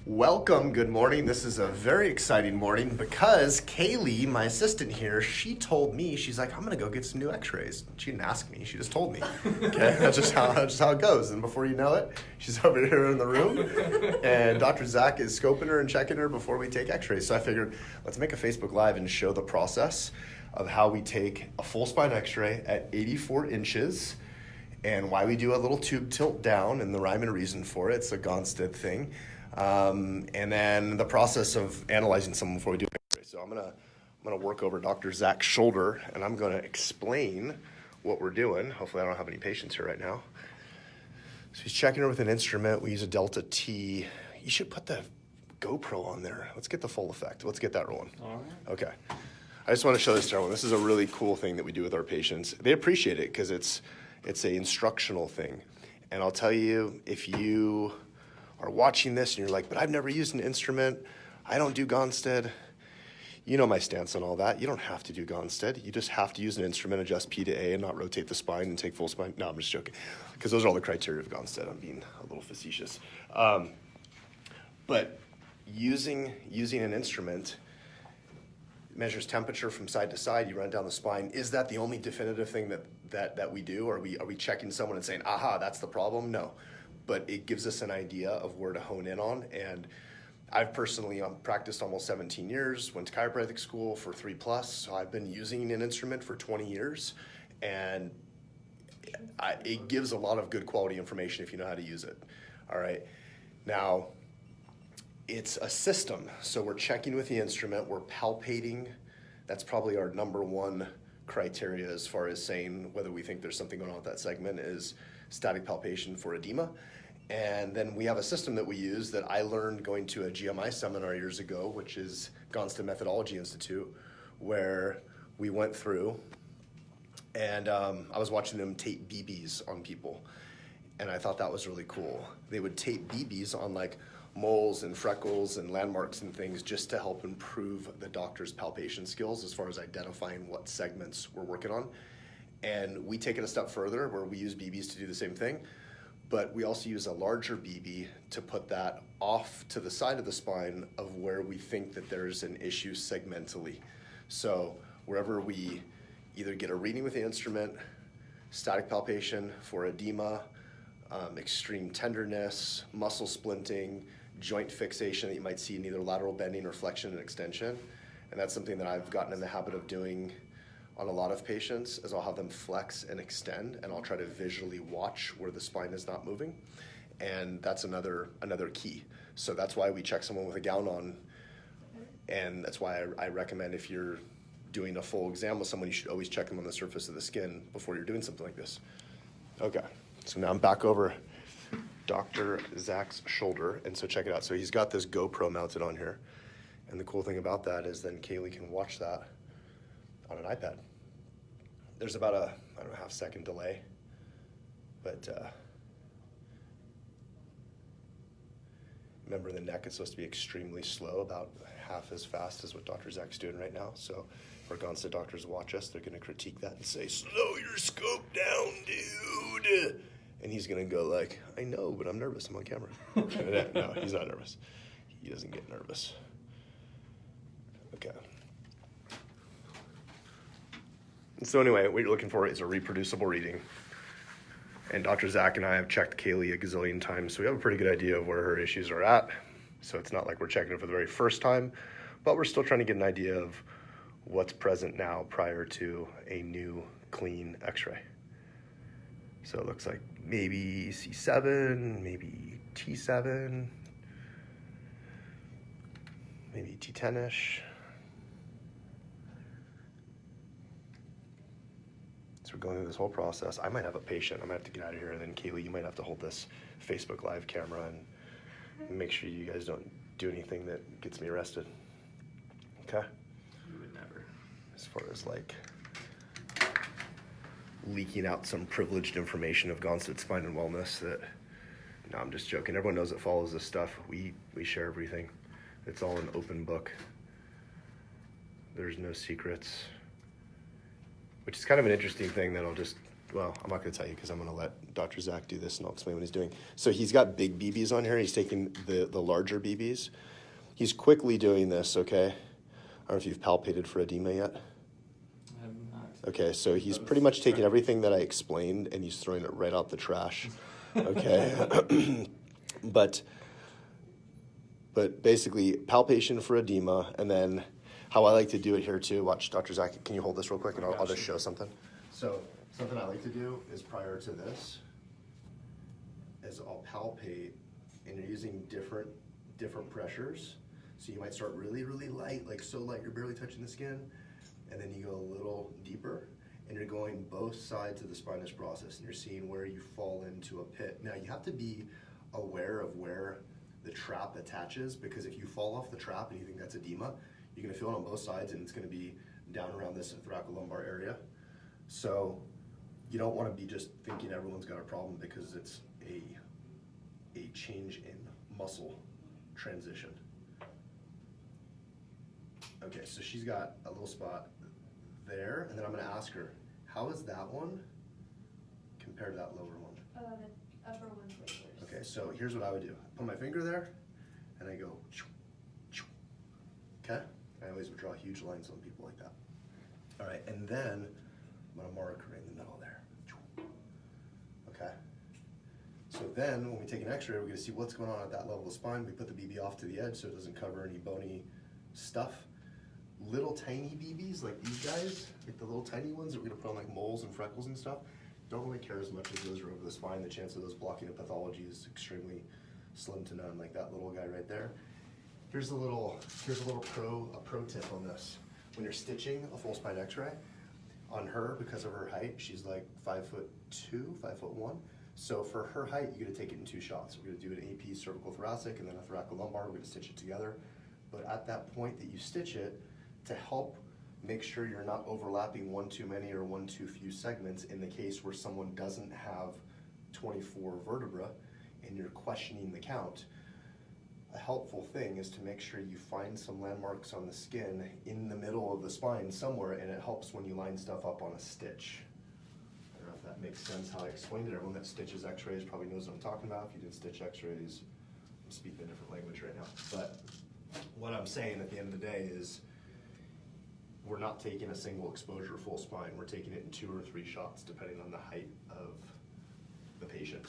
Welcome, good morning. This is a very exciting morning because Kaylie, my assistant here, she told me, she's like, I'm gonna go get some new x-rays. She didn't ask me, she just told me. Okay, that's just how it goes. And before you know it, she's over here in the room and Dr. Zach is scoping her and checking her before we take x-rays. So I figured, let's make a Facebook Live and show the process of how we take a full spine x-ray at 84 inches and why we do a little tube tilt down and the rhyme and reason for it. It's a Gonstead thing. And then the process of analyzing someone before we do x-ray. So I'm gonna work over Dr. Zach's shoulder and I'm gonna explain what we're doing. Hopefully I don't have any patients here right now. So he's checking her with an instrument. We use a Delta T. You should put the GoPro on there. Let's get the full effect. Let's get that rolling. All right. Okay. I just want to show this to everyone. This is a really cool thing that we do with our patients. They appreciate it because it's a instructional thing. And I'll tell you, if you are watching this and you're like, but I've never used an instrument, I don't do Gonstead. You know my stance on all that. You don't have to do Gonstead. You just have to use an instrument, adjust P to A, and not rotate the spine and take full spine. No, I'm just joking. Because those are all the criteria of Gonstead. I'm being a little facetious. But using an instrument measures temperature from side to side. You run down the spine. Is that the only definitive thing that we do? Are we checking someone and saying, aha, that's the problem? No. But it gives us an idea of where to hone in on. And I've personally practiced almost 17 years, went to chiropractic school for 3+, so I've been using an instrument for 20 years. And it gives a lot of good quality information if you know how to use it. All right. Now, it's a system. So we're checking with the instrument, we're palpating. That's probably our number one criteria as far as saying whether we think there's something going on with that segment is static palpation for edema. And then we have a system that we use that I learned going to a GMI seminar years ago, which is Gonstead Methodology Institute, where we went through and I was watching them tape BBs on people. And I thought that was really cool. They would tape BBs on like moles and freckles and landmarks and things just to help improve the doctor's palpation skills as far as identifying what segments we're working on. And we take it a step further where we use BBs to do the same thing, but we also use a larger BB to put that off to the side of the spine of where we think that there's an issue segmentally. So wherever we either get a reading with the instrument, static palpation for edema, extreme tenderness, muscle splinting, joint fixation that you might see in either lateral bending or flexion and extension. And that's something that I've gotten in the habit of doing on a lot of patients is I'll have them flex and extend and I'll try to visually watch where the spine is not moving. And that's another key. So that's why we check someone with a gown on. And that's why I recommend if you're doing a full exam with someone, you should always check them on the surface of the skin before you're doing something like this. Okay, so now I'm back over Dr. Zach's shoulder. And so check it out. So he's got this GoPro mounted on here. And the cool thing about that is then Kaylie can watch that on an iPad. There's about a, half-second delay, but remember the neck is supposed to be extremely slow, about half as fast as what Dr. Zach's doing right now. So if our Gonstead doctors watch us, they're gonna critique that and say, slow your scope down, dude. And he's gonna go like, I know, but I'm nervous, I'm on camera. No, he's not nervous. He doesn't get nervous. Okay. So anyway, what you're looking for is a reproducible reading. And Dr. Zach and I have checked Kaylie a gazillion times, so we have a pretty good idea of where her issues are at. So it's not like we're checking it for the very first time, but we're still trying to get an idea of what's present now prior to a new clean x-ray. So it looks like maybe C7, maybe T7, maybe T10-ish. So we're going through this whole process. I might have a patient. I might have to get out of here. And then Kaylie, you might have to hold this Facebook Live camera and make sure you guys don't do anything that gets me arrested. Okay? You would never. As far as like leaking out some privileged information of Gonstead Spine and Wellness that, no, I'm just joking. Everyone knows that follows this stuff. We share everything. It's all an open book. There's no secrets. Which is kind of an interesting thing that I'll just well, I'm not going to tell you because I'm going to let Dr. Zach do this and I'll explain what he's doing. So he's got big BBs on here. He's taking the larger BBs. He's quickly doing this, okay? I don't know if you've palpated for edema yet. I have not. Okay, so he's pretty much taking everything that I explained and he's throwing it right out the trash, okay? But basically, palpation for edema, and then how I like to do it here too. Watch, Dr. Zach, can you hold this real quick and I'll just show something? So something I like to do is prior to this, is I'll palpate, and you're using different pressures. So you might start really, really light, like so light you're barely touching the skin, and then you go a little deeper, and you're going both sides of the spinous process, and you're seeing where you fall into a pit. Now you have to be aware of where the trap attaches, because if you fall off the trap and you think that's edema, you're gonna feel it on both sides, and it's gonna be down around this thoracolumbar area. So you don't wanna be just thinking everyone's got a problem because it's a change in muscle transition. Okay, so she's got a little spot there, and then I'm gonna ask her, how is that one compared to that lower one? The upper one's way worse. Okay, so here's what I would do. I put my finger there, and I go, okay? I always would draw huge lines on people like that. All right, and then I'm gonna mark right in the middle there. Okay? So then, when we take an x-ray, we're gonna see what's going on at that level of spine. We put the BB off to the edge so it doesn't cover any bony stuff. Little tiny BBs like these guys, like the little tiny ones that we're gonna put on like moles and freckles and stuff, don't really care as much as those are over the spine. The chance of those blocking a pathology is extremely slim to none, like that little guy right there. Here's a little pro tip on this. When you're stitching a full spine x-ray, on her, because of her height, she's like 5'2", 5'1". So for her height, you're gonna take it in 2 shots. We're gonna do an AP cervical thoracic and then a thoracolumbar. We're gonna stitch it together. But at that point that you stitch it, to help make sure you're not overlapping one too many or one too few segments in the case where someone doesn't have 24 vertebra and you're questioning the count, a helpful thing is to make sure you find some landmarks on the skin in the middle of the spine somewhere, and it helps when you line stuff up on a stitch. I don't know if that makes sense how I explained it. Everyone that stitches x-rays probably knows what I'm talking about. If you did stitch x-rays, I'm speaking a different language right now. But what I'm saying at the end of the day is we're not taking a single exposure full spine. We're taking it in 2 or 3 shots depending on the height of the patient.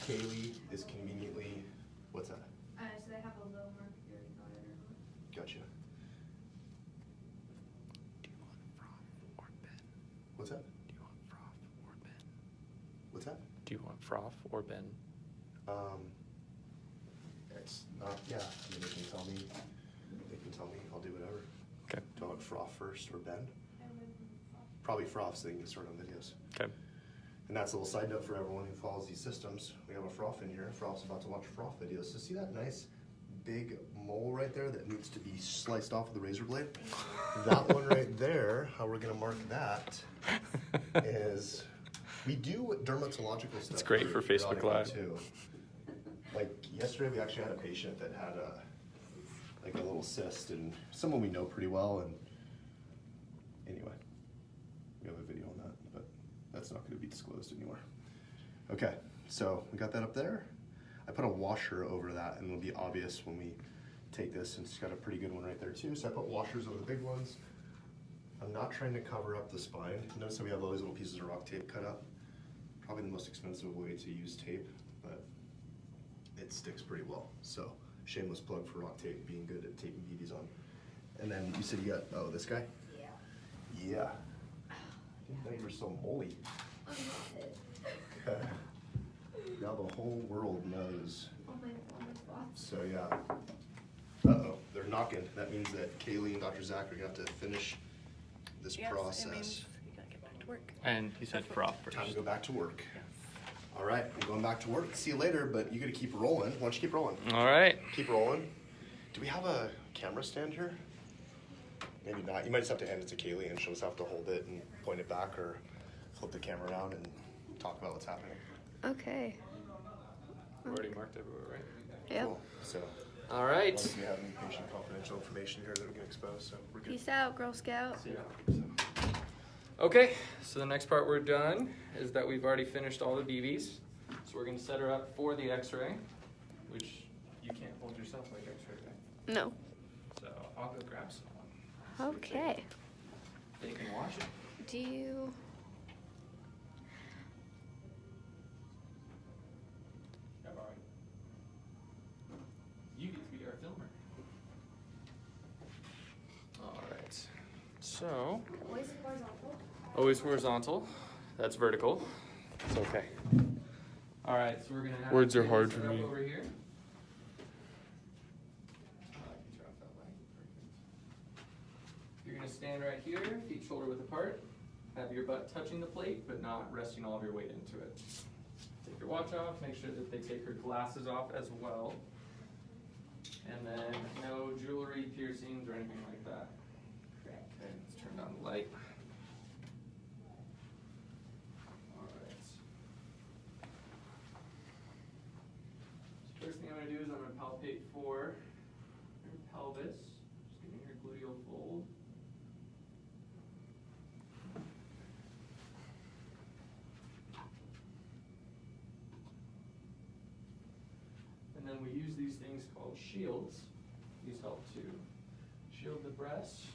Kaylie is conveniently, what's that? So they have a low mercury monitor. Gotcha. Do you want froth or Ben? What's that? Do you want froth or Ben? What's that? Do you want froth or Ben? It's not, yeah, I mean, they can tell me, I'll do whatever. Okay. Do I want froth first or bend? I would Probably froth so they can get started on videos. Okay. And that's a little side note for everyone who follows these systems. We have a froth in here. Froth's about to watch froth videos. So see that nice big mole right there that needs to be sliced off with a razor blade? That one right there, how we're gonna mark that is, we do dermatological stuff. It's great for Facebook Live. Too. Like yesterday we actually had a patient that had like a little cyst, and someone we know pretty well, and anyway, we have a video on that, but that's not going to be disclosed anywhere. Okay, so we got that up there. I put a washer over that, and it'll be obvious when we take this, and it's got a pretty good one right there too. So I put washers over the big ones. I'm not trying to cover up the spine. Notice that we have all these little pieces of rock tape cut up. Probably the most expensive way to use tape, but it sticks pretty well. So shameless plug for rock tape, being good at taping BBs on. And then you said you got, oh, this guy? Yeah. Yeah. I didn't know you were so moly. Okay. Now the whole world knows. Oh my thoughts. So yeah. Uh-oh, they're knocking. That means that Kaylie and Dr. Zach are gonna have to finish this process. It means you gotta get back to work. And he said froth first. Time to go back to work. Yes. All right, I'm going back to work. See you later, but you gotta keep rolling. Why don't you keep rolling? All right. Keep rolling. Do we have a camera stand here? Maybe not. You might just have to hand it to Kaylie and she'll just have to hold it and point it back or flip the camera around and talk about what's happening. Okay. We already marked everywhere, right? Yep. Cool. So, All right. as long as we have any patient confidential information here that we can expose, so we're good. Peace out, Girl Scout. See ya. Okay, so the next part we're done is that we've already finished all the BBs. So we're gonna set her up for the x-ray, which you can't hold yourself like x-ray, right? No. So I'll go grab some. Okay. They can watch it. Do you? Yeah, all right. You get to be our filmer. All right. So Always horizontal. always horizontal. That's vertical. It's okay. All right, so we're gonna have Words are Kaylee hard set for up me. over here. I can turn off that light. Perfect. You're gonna stand right here, feet shoulder width apart. Have your butt touching the plate, but not resting all of your weight into it. Take your watch off. Make sure that they take her glasses off as well. And then no jewelry, piercings, or anything like that. Okay, let's turn down the light. All right. So first thing I'm going to do is I'm going to palpate for your pelvis. Just giving her gluteal fold. And then we use these things called shields. These help to shield the breast.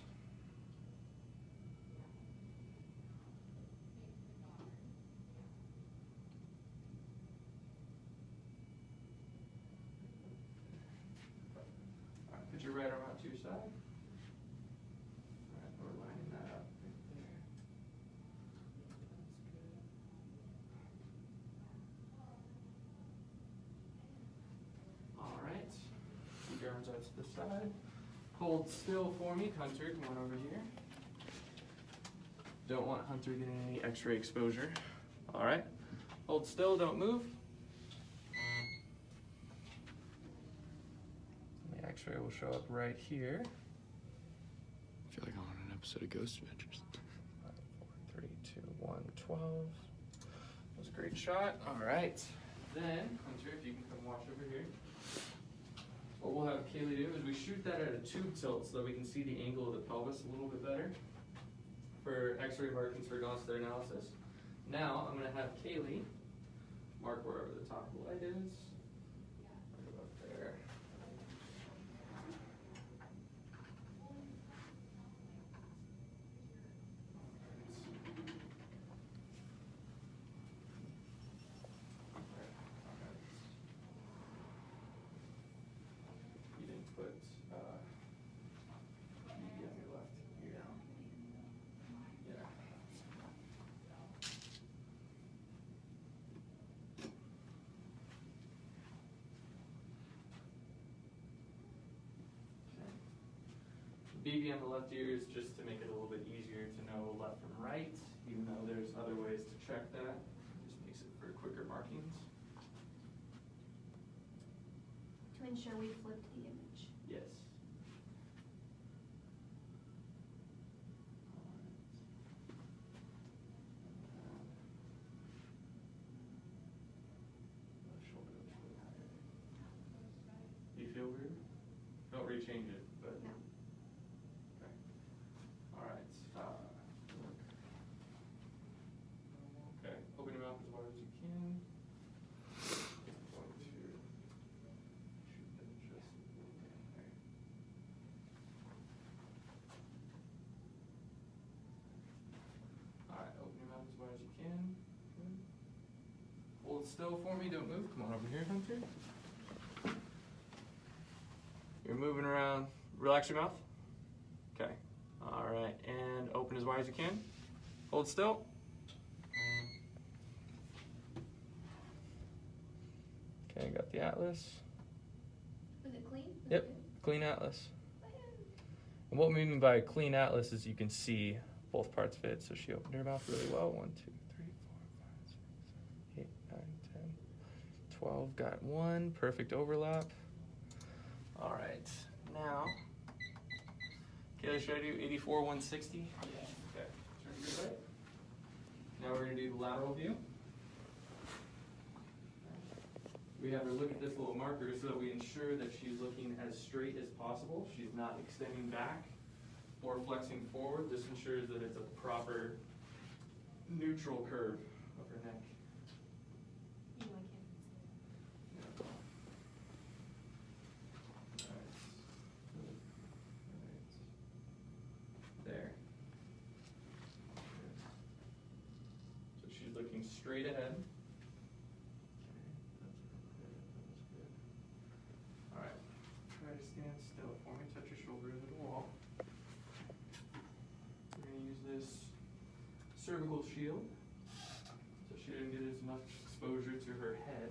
All right, put your right arm out to your side. All right, we're lining that up right there. That's good. All right. Keep your arms out to the side. Hold still for me. Hunter, come on over here. Don't want Hunter getting any x-ray exposure. All right. Hold still, don't move. The x-ray will show up right here. I feel like I'm on an episode of Ghost Adventures. 5, 4, 3, 2, 1, 12. That was a great shot. All right. Then, Hunter, if you can come watch over here. What we'll have Kaylee do is we shoot that at a tube tilt so that we can see the angle of the pelvis a little bit better for x-ray markings for Gonstead analysis. Now, I'm going to have Kaylee mark wherever the top of the light is. Right about there. You didn't put maybe on your left ear. Yeah. BB on the left ear is just to make it a little bit easier to know left from right, even though there's other ways to check that. Just makes it for quicker markings. To ensure we flipped the image. Yes. Shoulder looks really high. Do you feel weird? Don't rechange it, but. No. Okay. All right. Okay. Open your mouth as wide as you can. I'm going to shoot that just a little bit there. All right. Open your mouth as wide as you can. Good. Hold still for me. Don't move. Come on over here, Hunter. You're moving around. Relax your mouth. Okay. All right. And open as wide as you can. Hold still. Okay, got the atlas. Was it clean? Was Yep, it good? clean atlas. And what we mean by clean atlas is you can see both parts of it. So she opened her mouth really well. 1, 2, 3, 4, 5, 6, 7, 8, 9, 10, 12. Got one. Perfect overlap. All right. Now, Kaylee, should I do 84, 160? Yeah. Okay. Turn to your right. Now we're going to do the lateral view. We have her look at this little marker so that we ensure that she's looking as straight as possible. She's not extending back or flexing forward. This ensures that it's a proper neutral curve of her neck. You know, I can't. Yeah. Alright. Good. Alright. There. Good. So she's looking straight ahead. Alright. Try to stand still for me. Touch your shoulder into the wall. We're going to use this cervical shield so she didn't get as much exposure to her head.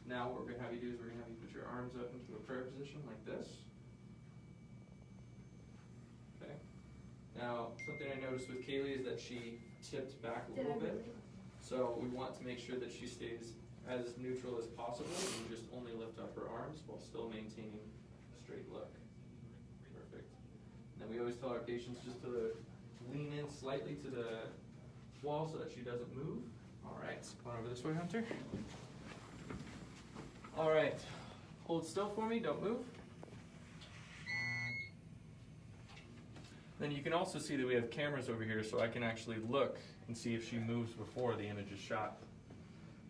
Now what we're going to have you do is we're going to have you put your arms up into a prayer position like this. Okay. Now something I noticed with Kaylie is that she tipped back a little bit. So we want to make sure that she stays as neutral as possible and just only lift up her arms while still maintaining a straight look. Perfect. And then we always tell our patients just to lean in slightly to the wall so that she doesn't move. All right, come on over this way, Hunter. All right, hold still for me, don't move. Then you can also see that we have cameras over here, so I can actually look and see if she moves before the image is shot.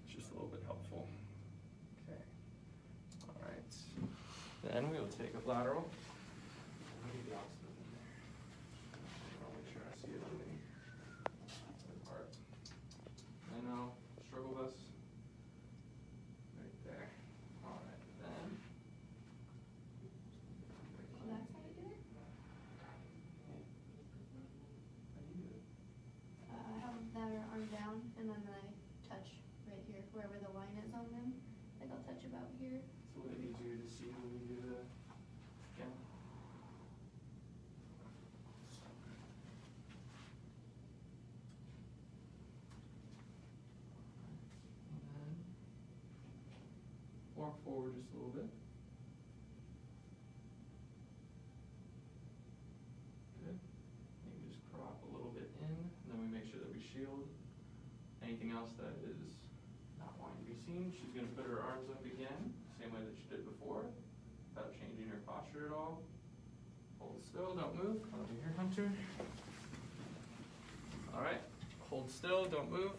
It's just a little bit helpful. Okay. All right. Then we will take a lateral. I'll make sure I see it on the part. I know, struggle bus. Right there. All right, then. Well, that's how you do it? How do you do it? I have their arm down and then I touch right here, wherever the line is on them. Like I'll touch about here. It's a little bit easier to see when we do the, yeah. And then walk forward just a little bit. Good. You can just crop a little bit in, and then we make sure that we shield anything else that is not wanting to be seen. She's going to put her arms up again, same way that she did before, without changing her posture at all. Hold still, don't move. Come over here, Hunter. All right, hold still, don't move.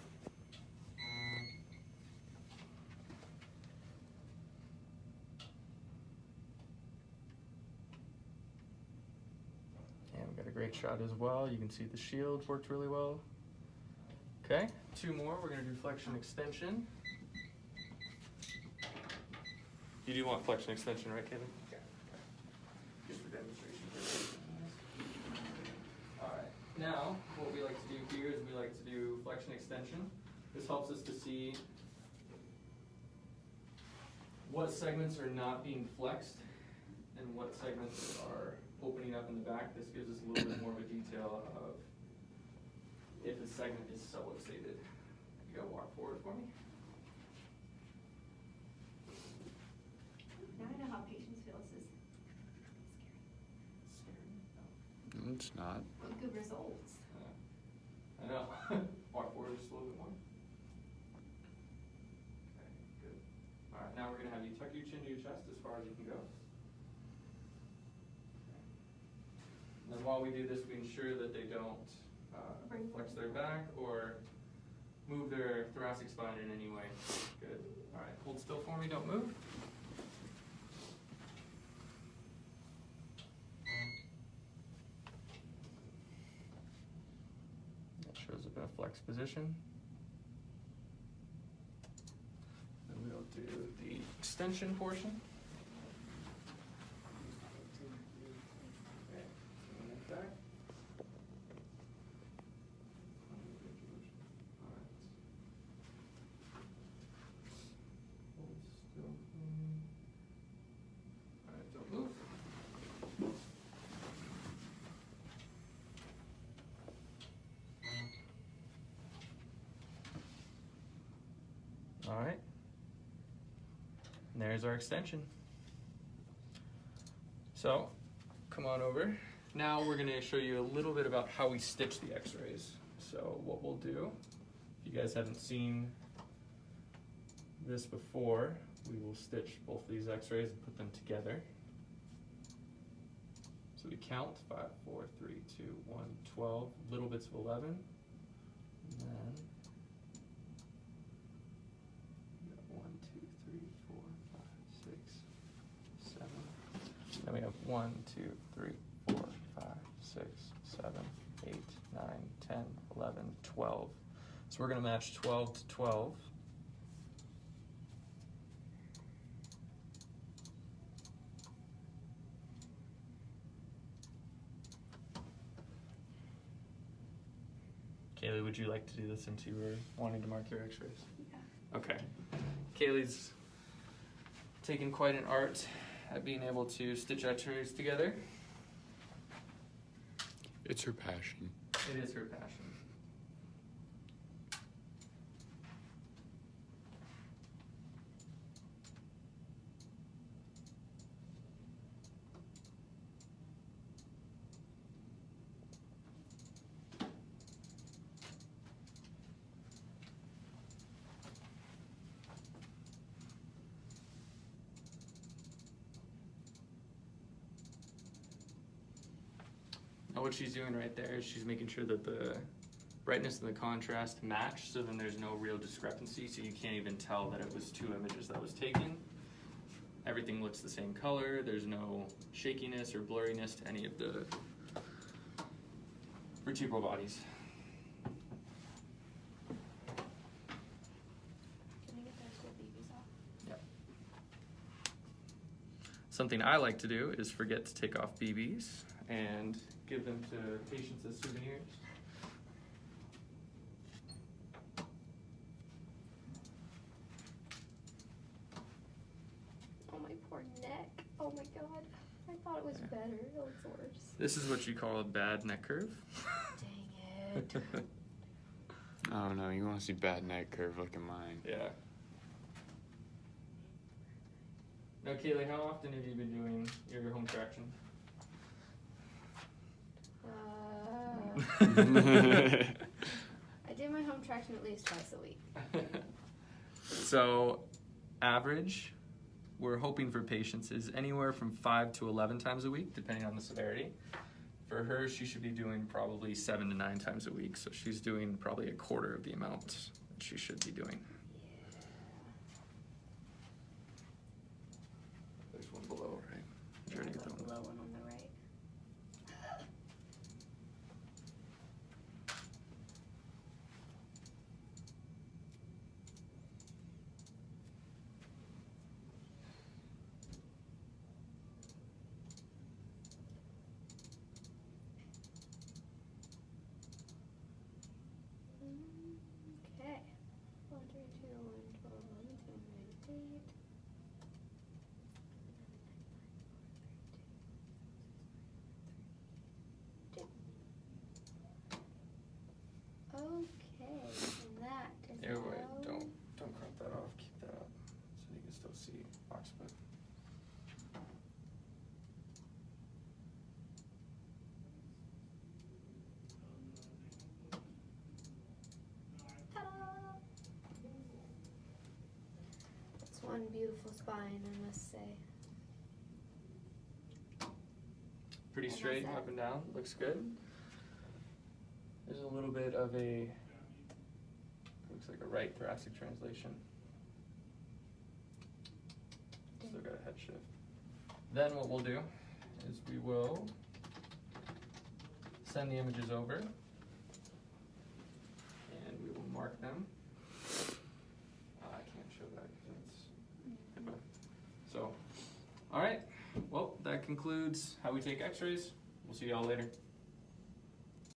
And we got a great shot as well. You can see the shield worked really well. Okay, two more. We're going to do flexion extension. You do want flexion extension, right, Kaylie? Yeah. Okay. Just for demonstration purposes. All right. Now, what we like to do here is we like to do flexion extension. This helps us to see what segments are not being flexed and what segments are opening up in the back. This gives us a little bit more of a detail of if a segment is subluxated. You gotta walk forward for me. Now I know how patients feel. This is Scary. No, it's not. scary. Good results. I know. Walk forward just a little bit more. Okay, good. All right, now we're gonna have you tuck your chin to your chest as far as you can go. And then while we do this, we ensure that they don't flex their back or move their thoracic spine in any way. Good. All right, hold still for me, don't move. That shows up in a flex position. Then we'll do the extension portion. Okay, so neck back. Alright. Hold still for me. Alright, don't move. All right, and there's our extension. So, come on over. Now we're gonna show you a little bit about how we stitch the x-rays. So what we'll do, if you guys haven't seen this before, we will stitch both these x-rays and put them together. So we count 5, 4, 3, 2, 1, 12 little bits of 11. then we got 1, 2, 3, 4, 5, 6, 7. Then we have 1, 2, 3, 4, 5, 6, 7, 8, 9, 10, 11, 12. So we're going to match 12 to 12. Kaylee, would you like to do this since you were wanting to mark your x-rays? Yeah. Okay. Kaylee's taken quite an art at being able to stitch x-rays together. It's her passion. It is her passion. Now what she's doing right there is she's making sure that the brightness and the contrast match, so then there's no real discrepancy, so you can't even tell that it was two images that was taken. Everything looks the same color, there's no shakiness or blurriness to any of the vertebral bodies. Can I get those little babies off? Yep. Something I like to do is forget to take off BBs and give them to patients as souvenirs. Oh, my poor neck. Oh my god. I thought it was Yeah. better. It looks worse. This is what you call a bad neck curve. Dang it. Oh no, you want to see bad neck curve? Look at mine. Yeah. Now, Kaylee, how often have you been doing your home traction? I do my home traction at least twice a week. So, average, we're hoping for patients is anywhere from 5 to 11 times a week, depending on the severity. For her, she should be doing probably 7 to 9 times a week, so she's doing probably a quarter of the amount that she should be doing. There's one below, right? Did you already get that one? Below one on the right. Okay. 1, 3, 2, 1, 12, 11, 10, 9, 8. Okay, and that is Yeah, wait, how- don't crop that off. Keep that up so you can still see occiput. Ta-da! That's one beautiful spine, I must say. Pretty And straight that's it. up and down. Looks good. There's a little bit of a, looks like a right thoracic translation. Still got a head shift. Then what we'll do is we will send the images over and we will mark them. I can't show that because it's, so, all right. Well, that concludes how we take x-rays. We'll see y'all later.